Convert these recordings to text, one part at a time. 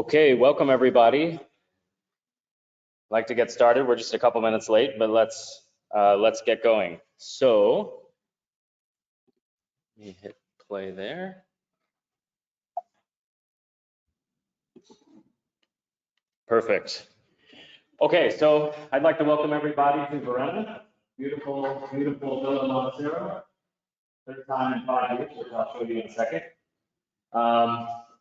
Okay, welcome everybody. I'd like to get started. We're just a couple minutes late, but let's get going. So, let me hit play there. Perfect. Okay, so I'd like to welcome everybody to Verona. Beautiful, beautiful Villa Montero. Third time in 5 years, which I'll show you in a second.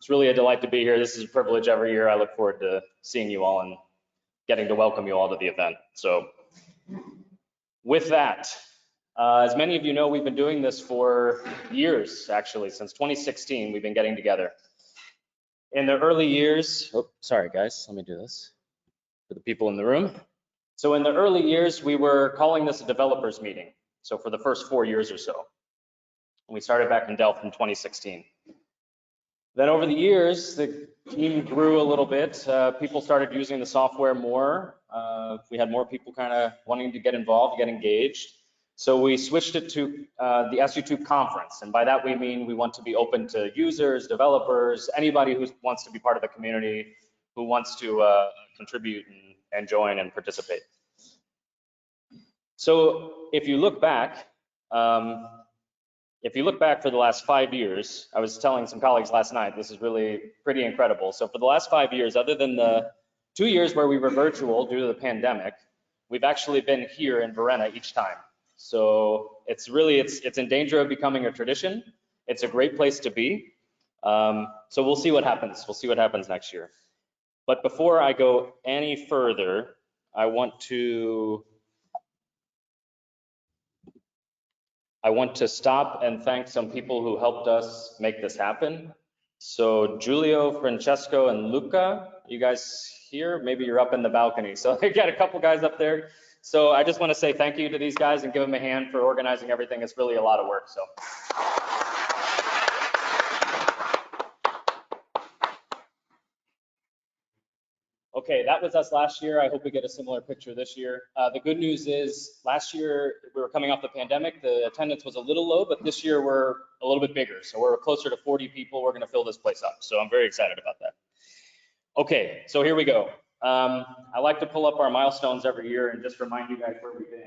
It's really a delight to be here. This is a privilege every year. I look forward to seeing you all and getting to welcome you all to the event. So with that, as many of you know, we've been doing this for years, actually, since 2016, we've been getting together. In the early years, oh, sorry guys, let me do this for the people in the room. So in the early years, we were calling this a developers meeting. So for the first 4 years or so. We started back in Delft in 2016. Then over the years, the team grew a little bit. People started using the software more. We had more people kind of wanting to get involved, get engaged. So we switched it to the SU2 conference. And by that, we mean we want to be open to users, developers, anybody who wants to be part of the community, who wants to contribute and join and participate. So if you look back, for the last 5 years, I was telling some colleagues last night, this is really pretty incredible. So for the last 5 years, other than the 2 years where we were virtual due to the pandemic, we've actually been here in Verona each time. So it's in danger of becoming a tradition. It's a great place to be. So we'll see what happens. We'll see what happens next year. But before I go any further, I want to stop and thank some people who helped us make this happen. So Giulio, Francesco, and Luca, you guys here? Maybe you're up in the balcony. So I got a couple guys up there. So I just want to say thank you to these guys and give them a hand for organizing everything. It's really a lot of work. So. Okay, that was us last year. I hope we get a similar picture this year. The good news is last year we were coming off the pandemic. The attendance was a little low, but this year we're a little bit bigger. So we're closer to 40 people. We're going to fill this place up. So I'm very excited about that. Okay, so here we go. I like to pull up our milestones every year and just remind you guys where we've been.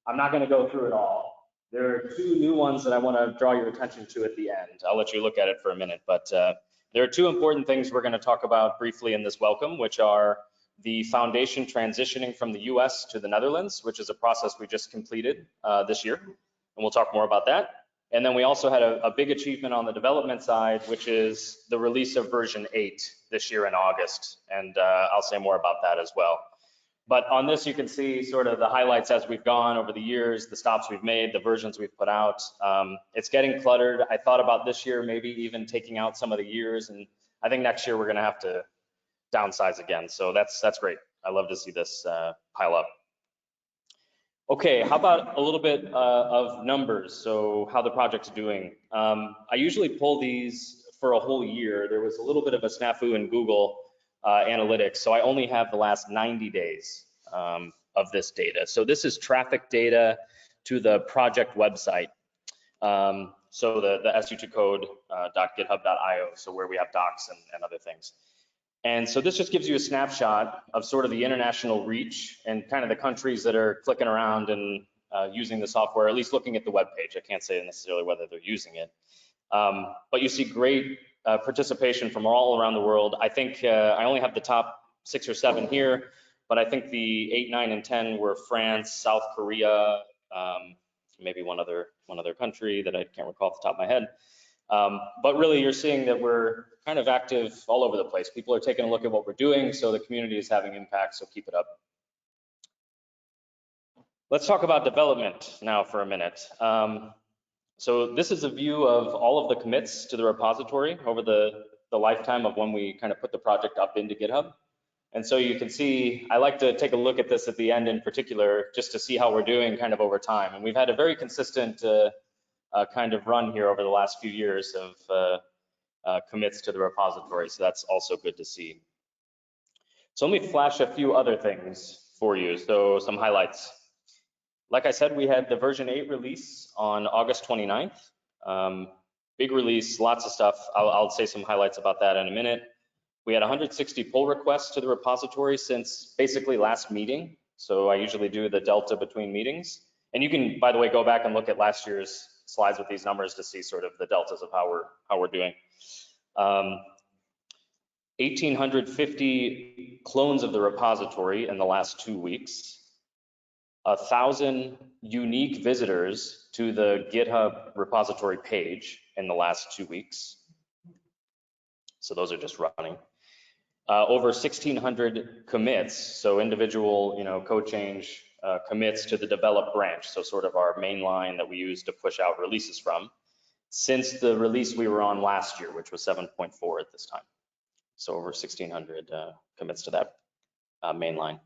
I'm not going to go through it all. There are 2 new ones that I want to draw your attention to at the end. I'll let you look at it for a minute, but there are 2 important things we're going to talk about briefly in this welcome, which are the foundation transitioning from the US to the Netherlands, which is a process we just completed this year, and we'll talk more about that. And then we also had a big achievement on the development side, which is the release of version 8 this year in August, and I'll say more about that as well. But on this, you can see sort of the highlights as we've gone over the years, the stops we've made, the versions we've put out. It's getting cluttered. I thought about this year, maybe even taking out some of the years, and I think next year we're gonna have to downsize again. So that's great. I love to see this pile up. Okay, how about a little bit of numbers? So how the project's doing. I usually pull these for a whole year. There was a little bit of a snafu in Google Analytics, so I only have the last 90 days of this data. So this is traffic data to the project website. So the SU2 code.github.io, so where we have docs and other things. And so this just gives you a snapshot of sort of the international reach and kind of the countries that are clicking around and using the software, at least looking at the web page. I can't say necessarily whether they're using it. But you see great participation from all around the world. I think I only have the top 6 or 7 here, but I think the 8, 9, and 10 were France, South Korea, maybe one other country that I can't recall off the top of my head. But really, you're seeing that we're kind of active all over the place. People are taking a look at what we're doing, so the community is having impact, so keep it up. Let's talk about development now for a minute. So this is a view of all of the commits to the repository over the lifetime of when we kind of put the project up into GitHub. And so you can see, I like to take a look at this at the end in particular, just to see how we're doing kind of over time. And we've had a very consistent kind of run here over the last few years of commits to the repository. So that's also good to see. So let me flash a few other things for you. So some highlights. Like I said, we had the version 8 release on August 29th. Big release, lots of stuff. I'll say some highlights about that in a minute. We had 160 pull requests to the repository since basically last meeting. So I usually do the delta between meetings. And you can, by the way, go back and look at last year's slides with these numbers to see sort of the deltas of how we're doing. 1,850 clones of the repository in the last 2 weeks. 1,000 unique visitors to the GitHub repository page in the last 2 weeks. So those are just running. Over 1,600 commits, so individual, code change commits to the develop branch, so sort of our main line that we use to push out releases from, since the release we were on last year, which was 7.4 at this time. So over 1,600 commits to that main line.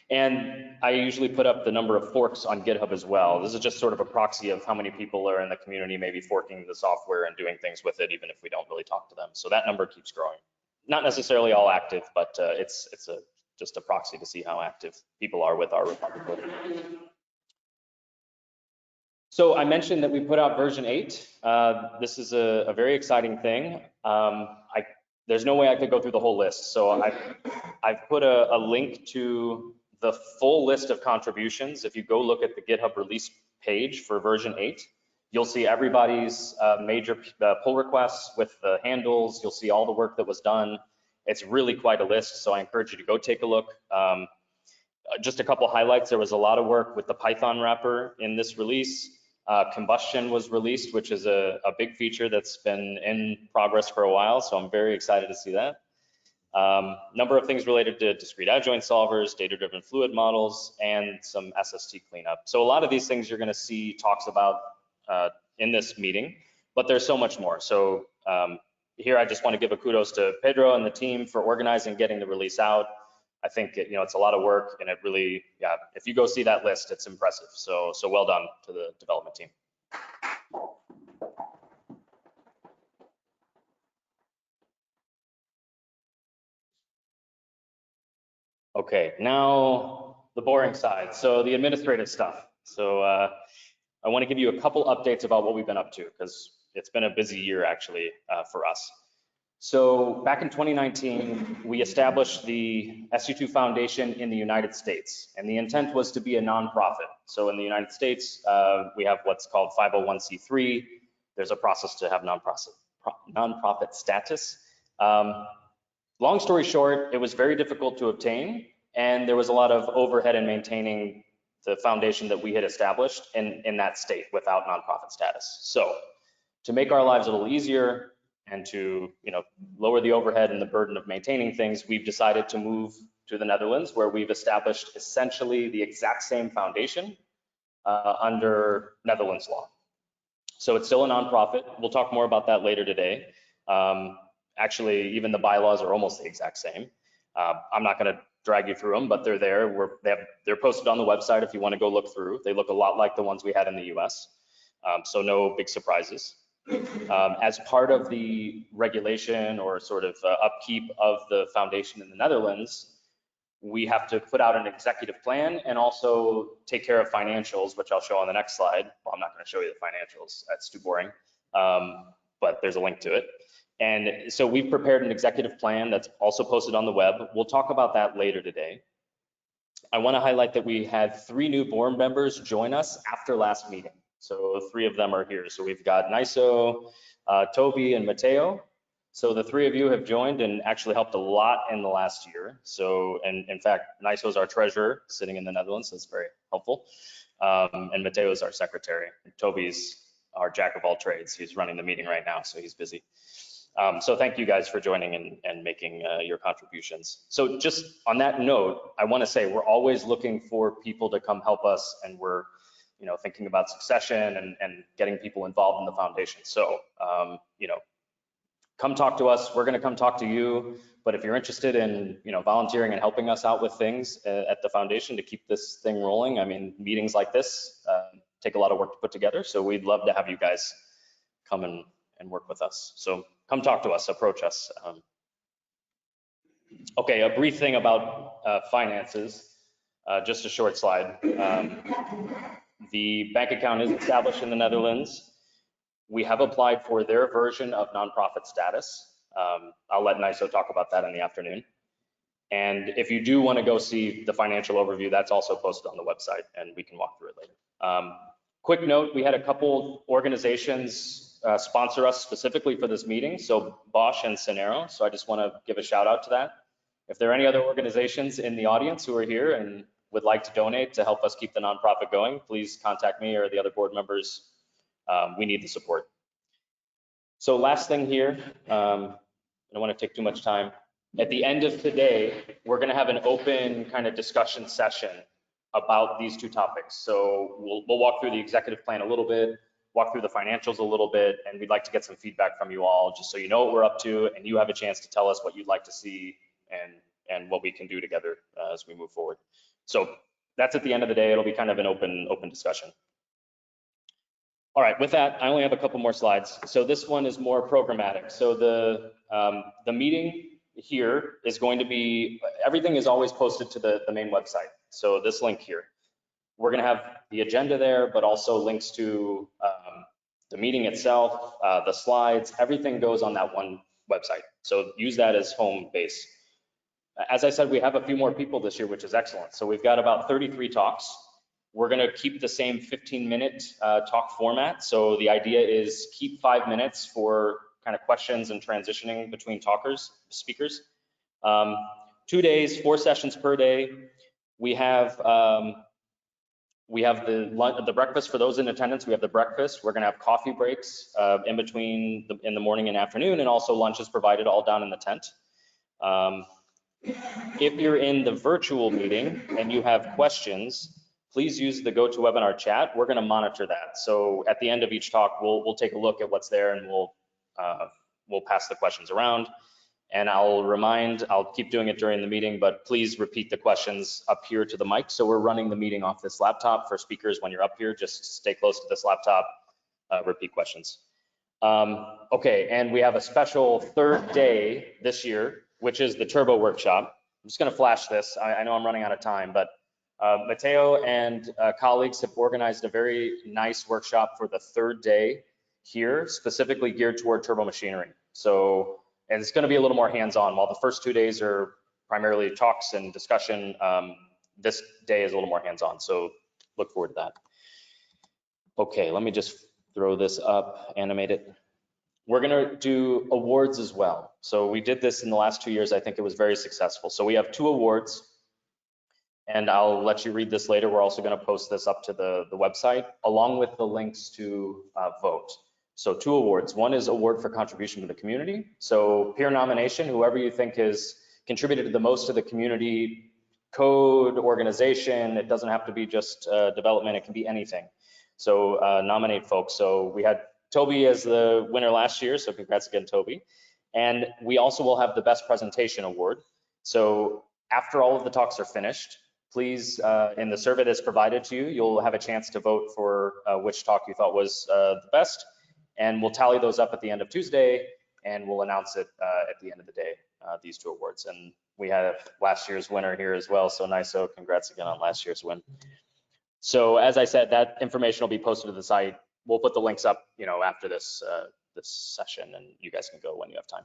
And I usually put up the number of forks on GitHub as well. This is just sort of a proxy of how many people are in the community maybe forking the software and doing things with it, even if we don't really talk to them. So that number keeps growing. Not necessarily all active, but it's just a proxy to see how active people are with our repository. So I mentioned that we put out version 8. This is a very exciting thing. There's no way I could go through the whole list. So I've put a link to the full list of contributions. If you go look at the GitHub release page for version 8, you'll see everybody's major pull requests with the handles. You'll see all the work that was done. It's really quite a list, so I encourage you to go take a look. Just a couple highlights. There was a lot of work with the Python wrapper in this release. Combustion was released, which is a big feature that's been in progress for a while, so I'm very excited to see that. Number of things related to discrete adjoint solvers, data-driven fluid models, and some SST cleanup. So a lot of these things you're going to see talks about in this meeting, but there's so much more. So here I just want to give a kudos to Pedro and the team for organizing, getting the release out. I think it's a lot of work, and it really, yeah, if you go see that list, it's impressive. So well done to the development team. Okay, now the boring side. So the administrative stuff. So I want to give you a couple updates about what we've been up to, because it's been a busy year actually for us. So back in 2019, we established the SU2 Foundation in the United States, and the intent was to be a nonprofit. So in the United States, we have what's called 501c3. There's a process to have nonprofit status. Long story short, it was very difficult to obtain, and there was a lot of overhead in maintaining the foundation that we had established in that state without nonprofit status. So to make our lives a little easier and to lower the overhead and the burden of maintaining things, we've decided to move to the Netherlands, where we've established essentially the exact same foundation under Netherlands law. So it's still a nonprofit. We'll talk more about that later today. Actually, even the bylaws are almost the exact same. I'm not going to drag you through them, but they're there. They're posted on the website if you want to go look through. They look a lot like the ones we had in the US, so no big surprises. As part of the regulation or sort of upkeep of the foundation in the Netherlands, we have to put out an executive plan and also take care of financials, which I'll show on the next slide. Well, I'm not going to show you the financials. That's too boring, but there's a link to it. And so we've prepared an executive plan that's also posted on the web. We'll talk about that later today. I want to highlight that we had 3 new board members join us after last meeting. So 3 of them are here. So we've got Niso, Toby, and Mateo. So the 3 of you have joined and actually helped a lot in the last year. So, and in fact, Niso is our treasurer sitting in the Netherlands. So it's very helpful. And Mateo is our secretary. Toby's our jack of all trades. He's running the meeting right now, so he's busy. So thank you guys for joining and making your contributions. So just on that note, I want to say we're always looking for people to come help us, and we're thinking about succession and getting people involved in the foundation. So come talk to us. We're going to come talk to you. But if you're interested in volunteering and helping us out with things at the foundation to keep this thing rolling, I mean, meetings like this take a lot of work to put together. So we'd love to have you guys come and work with us. So come talk to us, approach us. Okay, a brief thing about finances, just a short slide. The bank account is established in the Netherlands. We have applied for their version of nonprofit status. I'll let NISO talk about that in the afternoon. And if you do want to go see the financial overview, that's also posted on the website and we can walk through it later. Quick note, we had a couple organizations sponsor us specifically for this meeting. So Bosch and Cinero. So I just want to give a shout out to that. If there are any other organizations in the audience who are here and would like to donate to help us keep the nonprofit going, please contact me or the other board members. We need the support. So last thing here, I don't want to take too much time. At the end of today, we're going to have an open kind of discussion session about these two topics. So we'll walk through the executive plan a little bit, walk through the financials a little bit, and we'd like to get some feedback from you all, just so you know what we're up to and you have a chance to tell us what you'd like to see and what we can do together as we move forward. So that's at the end of the day. It'll be kind of an open discussion. All right, with that, I only have a couple more slides. So this one is more programmatic. So the meeting here is going to be, everything is always posted to the main website. So this link here, we're going to have the agenda there, but also links to the meeting itself, the slides, everything goes on that one website. So use that as home base. As I said, we have a few more people this year, which is excellent. So we've got about 33 talks. We're going to keep the same 15-minute talk format. So the idea is keep 5 minutes for kind of questions and transitioning between speakers. 2 days, 4 sessions per day. We have the breakfast for those in attendance. We have the breakfast. We're going to have coffee breaks in between in the morning and afternoon, and also lunch is provided all down in the tent. If you're in the virtual meeting and you have questions, please use the GoToWebinar chat. We're going to monitor that. So at the end of each talk, we'll take a look at what's there and we'll pass the questions around. And I'll keep doing it during the meeting, but please repeat the questions up here to the mic. So we're running the meeting off this laptop for speakers. When you're up here, just stay close to this laptop, repeat questions. Okay, and we have a special third day this year, which is the Turbo Workshop. I'm just going to flash this. I know I'm running out of time, but Matteo and colleagues have organized a very nice workshop for the third day here, specifically geared toward turbo machinery. So, and it's going to be a little more hands-on. While the first 2 days are primarily talks and discussion, this day is a little more hands-on. So look forward to that. Okay, let me just throw this up, animate it. We're going to do awards as well. So we did this in the last 2 years. I think it was very successful. So we have 2 awards, and I'll let you read this later. We're also going to post this up to the website, along with the links to vote. So 2 awards. One is award for contribution to the community. So peer nomination, whoever you think has contributed the most to the community, code, organization. It doesn't have to be just development. It can be anything. So nominate folks. So we had Toby as the winner last year, so congrats again, Toby. And we also will have the Best Presentation Award. So after all of the talks are finished, please, in the survey that's provided to you, you'll have a chance to vote for which talk you thought was the best. And we'll tally those up at the end of Tuesday, and we'll announce it at the end of the day, these 2 awards. And we have last year's winner here as well, so NISO, congrats again on last year's win. So as I said, that information will be posted to the site. We'll put the links up, after this session, and you guys can go when you have time.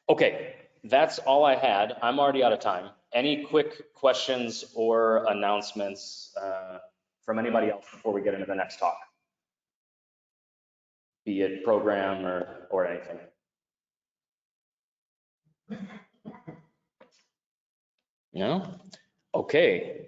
Okay, that's all I had. I'm already out of time. Any quick questions or announcements from anybody else before we get into the next talk? Be it program or anything. No? Okay.